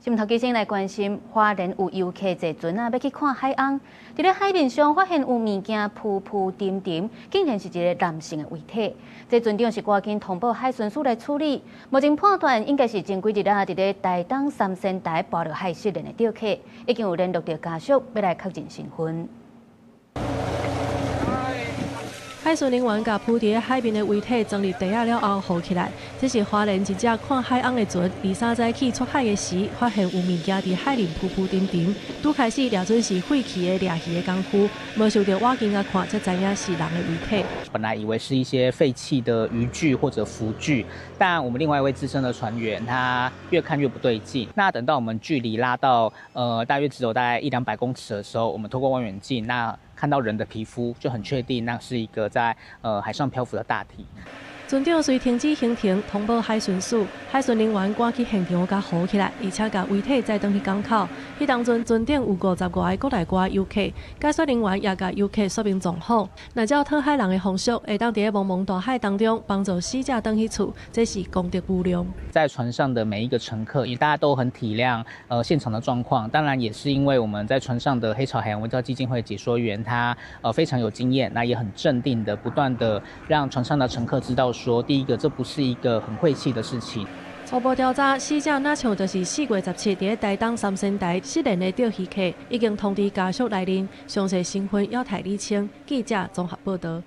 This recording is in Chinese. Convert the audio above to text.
新聞頭記者來關心，花蓮有遊客坐船要去看海鰲，在咧海面上發現有物件浮浮沉沉，竟然是一個男性的遺體。這船長是趕緊通報海巡署來處理。目前判斷應該是前幾日在咧台東三仙台跋落海失聯的釣客，已經有聯絡到家屬，要來確認身份。海巡人員把浮在海面的遺體裝入袋仔了後浮起來。這是花蓮一隻看海鰲的船，23早起出海的時，發現有物件在海裡浮浮沉沉。拄開始掠準是廢棄的掠魚的工夫，沒想到我進來看才知影是人的遺體。本來以為是一些廢棄的漁具或者浮具，但我們另外一位資深的船員，他越看越不對勁。那等到我們距離拉到大約只有大概100-200公尺的時候，我們透過望遠鏡看到人的皮膚，就很確定那是一個在海上漂浮的大體。船長隨停止行程，通報海巡署，海巡人員趕去現場甲扶起來，而且甲遺體載登去港口。迄當陣船頂有50多個國內外遊客，解說人員也甲遊客說明狀況。若照討海人的方式，會當佇個茫茫大海當中幫助死者登去厝，這是功德無量。在船上的每一個乘客，也大家都很體諒現場的狀況。當然也是因為我們在船上的黑潮海洋文教基金會解說員，他非常有經驗，那也很鎮定的，不斷的讓船上的乘客知道說，第一個，這不是一個很晦氣的事情。初步調查，死者那像就是4月17日在台東三仙台失聯的釣魚客，已經通知家屬來臨，詳細身份要待釐清。記者綜合報道。